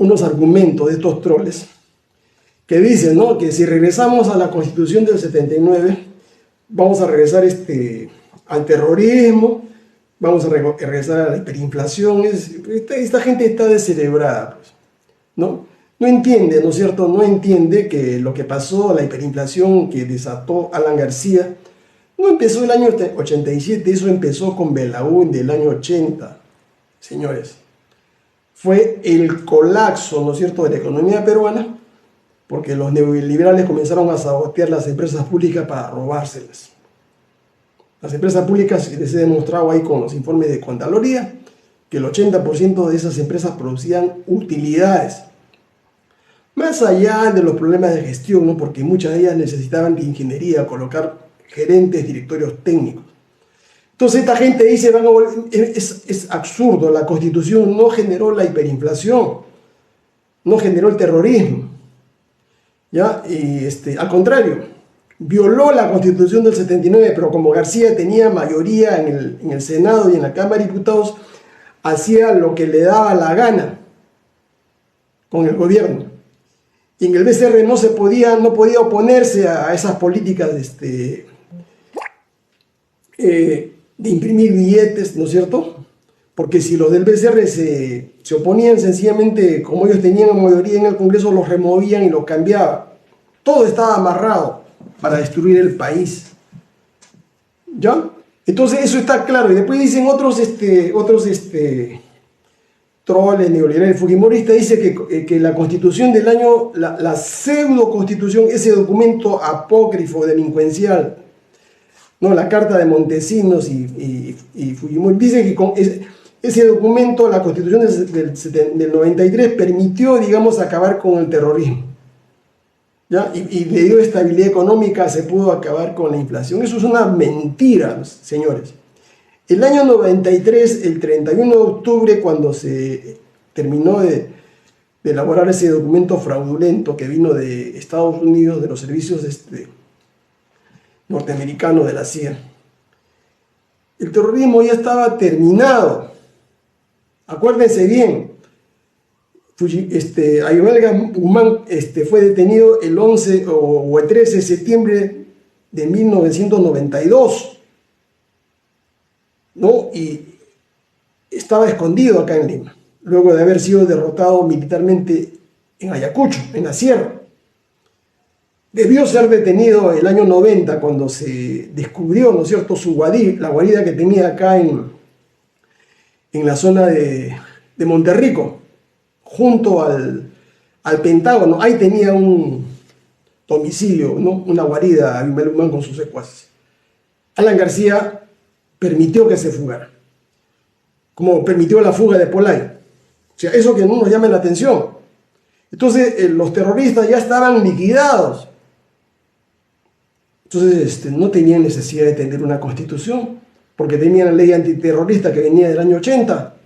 unos argumentos de estos troles que dicen, ¿no?, que si regresamos a la Constitución del 79, vamos a regresar al terrorismo, vamos a regresar a la hiperinflación. Esta gente está descerebrada, pues, ¿no? No entiende, ¿no es cierto? No entiende que lo que pasó, la hiperinflación que desató Alan García, no empezó el año 87, eso empezó con Belaúnde del año 80, señores. Fue el colapso, ¿no es cierto?, de la economía peruana, porque los neoliberales comenzaron a sabotear las empresas públicas para robárselas. Las empresas públicas, les he demostrado ahí con los informes de Contraloría, que el 80% de esas empresas producían utilidades. Más allá de los problemas de gestión, ¿no?, porque muchas de ellas necesitaban de ingeniería, colocar gerentes, directorios técnicos. Entonces esta gente dice, es absurdo, la Constitución no generó la hiperinflación, no generó el terrorismo, ¿ya? Y al contrario, violó la Constitución del 79, pero como García tenía mayoría en el Senado y en la Cámara de Diputados, hacía lo que le daba la gana con el gobierno. Y en el BCR no podía oponerse a esas políticas de imprimir billetes, ¿no es cierto? Porque si los del BCR se oponían, sencillamente, como ellos tenían mayoría en el Congreso, los removían y los cambiaban. Todo estaba amarrado para destruir el país, ¿ya? Entonces eso está claro. Y después dicen otros troles neoliberales fujimoristas, dice que la Constitución del año, la pseudo Constitución, ese documento apócrifo, delincuencial, ¿no?, la Carta de Montesinos y Fujimori, dicen que con ese documento, la Constitución del 93, permitió, digamos, acabar con el terrorismo, ¿ya? Y le dio estabilidad económica, se pudo acabar con la inflación. Eso es una mentira, señores. El año 93, el 31 de octubre, cuando se terminó de elaborar ese documento fraudulento que vino de Estados Unidos, de los servicios norteamericanos de la CIA, el terrorismo ya estaba terminado. Acuérdense bien, Ayohel Guzmán fue detenido el 11 o el 13 de septiembre de 1992, ¿no? Y estaba escondido acá en Lima, luego de haber sido derrotado militarmente en Ayacucho, en la sierra. Debió ser detenido el año 90, cuando se descubrió, ¿no es cierto?, la guarida que tenía acá en la zona de Monterrico, junto al Pentágono. Ahí tenía un domicilio, ¿no?, una guarida, Ayohel Guzmán con sus secuaces. Alan García permitió que se fugara, como permitió la fuga de Polay. O sea, eso que no nos llama la atención. Entonces, los terroristas ya estaban liquidados. Entonces, no tenían necesidad de tener una constitución, porque tenían la ley antiterrorista que venía del año 80.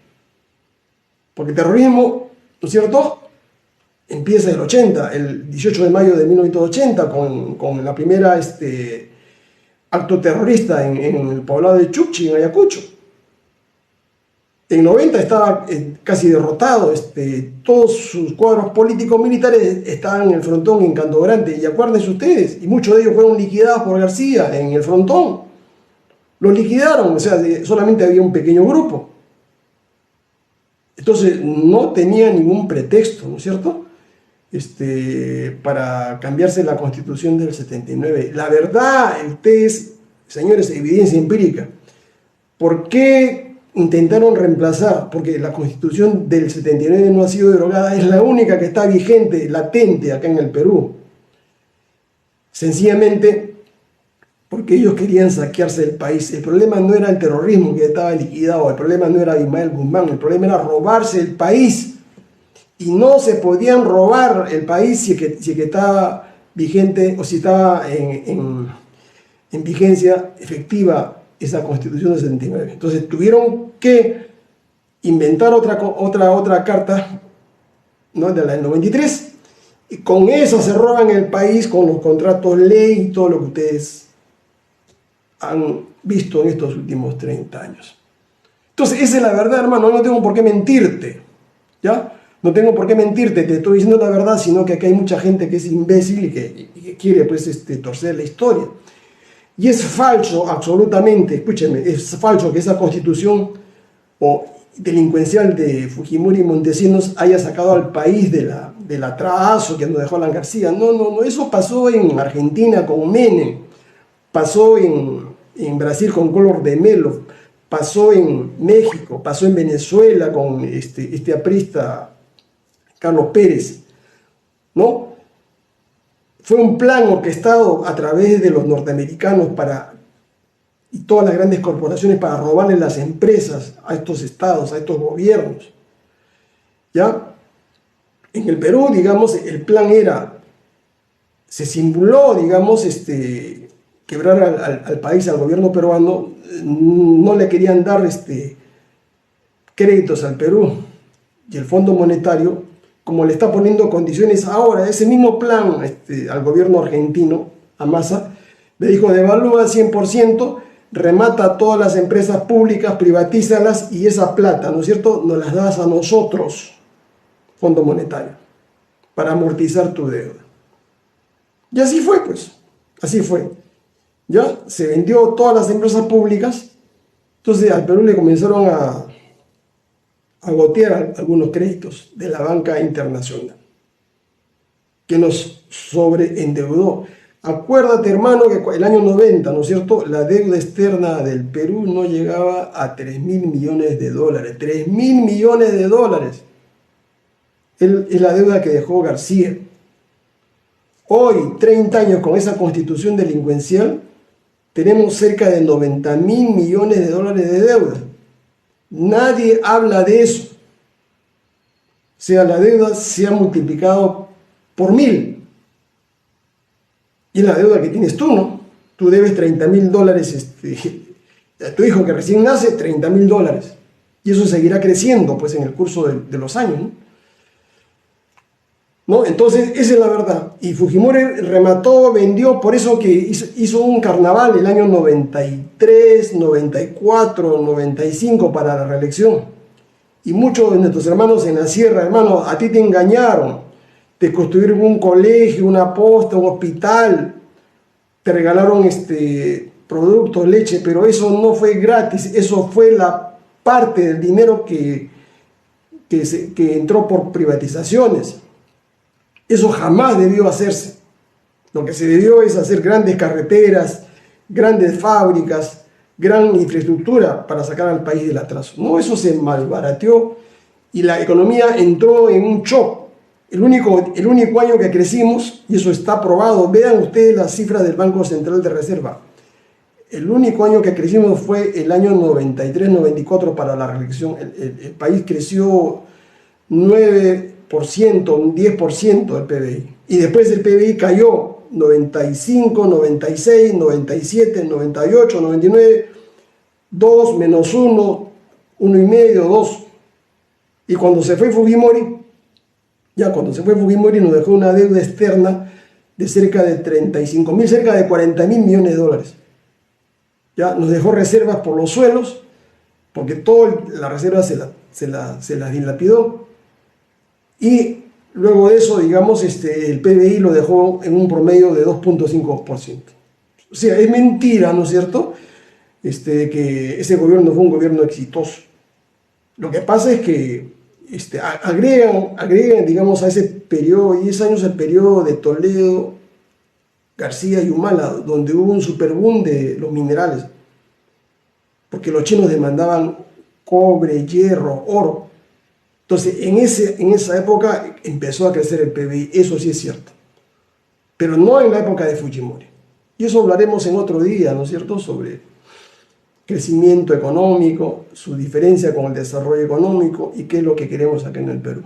Porque el terrorismo, ¿no es cierto?, empieza el 80, el 18 de mayo de 1980, con la primera acto terrorista en el poblado de Chukchi, en Ayacucho. En 90 estaba casi derrotado, todos sus cuadros políticos militares estaban en el frontón, en Canto Grande, y acuérdense ustedes, y muchos de ellos fueron liquidados por García en el frontón. Los liquidaron, o sea, solamente había un pequeño grupo. Entonces no tenía ningún pretexto, ¿no es cierto?, para cambiarse la Constitución del 79. La verdad, ustedes, señores, evidencia empírica. ¿Por qué intentaron reemplazar? Porque la Constitución del 79 no ha sido derogada, es la única que está vigente, latente acá en el Perú. Sencillamente porque ellos querían saquearse el país. El problema no era el terrorismo que estaba liquidado, el problema no era Ayohel Guzmán, el problema era robarse el país. Y no se podían robar el país si es que estaba vigente, o si estaba en vigencia efectiva esa Constitución del 79. Entonces tuvieron que inventar otra carta, ¿no?, de la del 93, y con eso se roban el país, con los contratos ley y todo lo que ustedes han visto en estos últimos 30 años. Entonces esa es la verdad, hermano, no tengo por qué mentirte, ¿ya? No tengo por qué mentirte, te estoy diciendo la verdad, sino que aquí hay mucha gente que es imbécil y que quiere pues, torcer la historia. Y es falso, absolutamente, escúcheme, es falso que esa constitución delincuencial de Fujimori y Montesinos haya sacado al país del atraso que nos dejó Alan García. No, no, no, eso pasó en Argentina con Menem, pasó en Brasil con Collor de Mello, pasó en México, pasó en Venezuela con este aprista Carlos Pérez, ¿no? Fue un plan orquestado a través de los norteamericanos y todas las grandes corporaciones para robarle las empresas a estos estados, a estos gobiernos. ¿Ya? En el Perú, digamos, el plan se simuló, digamos, quebrar al país, al gobierno peruano. No le querían dar créditos al Perú, y el Fondo Monetario, como le está poniendo condiciones ahora, ese mismo plan al gobierno argentino, a Massa, le dijo: devalúa 100%, remata todas las empresas públicas, privatízalas, y esa plata, ¿no es cierto?, nos las das a nosotros, Fondo Monetario, para amortizar tu deuda. Y así fue, pues, así fue. Ya se vendió todas las empresas públicas. Entonces al Perú le comenzaron a gotear algunos créditos de la banca internacional, que nos sobreendeudó. Acuérdate, hermano, que el año 90, ¿no es cierto?, la deuda externa del Perú no llegaba a 3.000 millones de dólares. 3.000 millones de dólares es la deuda que dejó García. Hoy, 30 años con esa constitución delincuencial, tenemos cerca de 90.000 millones de dólares de deuda. Nadie habla de eso. O sea, la deuda se ha multiplicado por 1.000. Y es la deuda que tienes tú, ¿no? Tú debes $30.000, a tu hijo que recién nace, $30.000. Y eso seguirá creciendo, pues, en el curso de los años, ¿no? Entonces, esa es la verdad. Y Fujimori remató, vendió, por eso que hizo un carnaval el año 93, 94, 95 para la reelección. Y muchos de nuestros hermanos en la sierra: hermano, a ti te engañaron, te construyeron un colegio, una posta, un hospital, te regalaron productos, leche, pero eso no fue gratis, eso fue la parte del dinero que entró por privatizaciones. Eso jamás debió hacerse. Lo que se debió es hacer grandes carreteras, grandes fábricas, gran infraestructura para sacar al país del atraso. No, eso se malbarateó y la economía entró en un shock. El único año que crecimos, y eso está probado, vean ustedes las cifras del Banco Central de Reserva, el único año que crecimos fue el año 93-94 para la reelección. El país creció 9%, un 10% del PBI. Y después el PBI cayó 95, 96, 97, 98, 99, 2, menos 1, 1,5, 2. Y cuando se fue Fujimori, nos dejó una deuda externa de cerca de 35.000, cerca de 40.000 millones de dólares. Ya nos dejó reservas por los suelos, porque toda la reserva se las dilapidó. Y luego de eso, digamos, el PBI lo dejó en un promedio de 2.5%. O sea, es mentira, ¿no es cierto?, de que ese gobierno fue un gobierno exitoso. Lo que pasa es que agregan, digamos, a ese periodo, 10 años, el periodo de Toledo, García y Humala, donde hubo un superboom de los minerales, porque los chinos demandaban cobre, hierro, oro. Entonces, en esa época empezó a crecer el PBI, eso sí es cierto, pero no en la época de Fujimori. Y eso hablaremos en otro día, ¿no es cierto?, sobre crecimiento económico, su diferencia con el desarrollo económico y qué es lo que queremos acá en el Perú.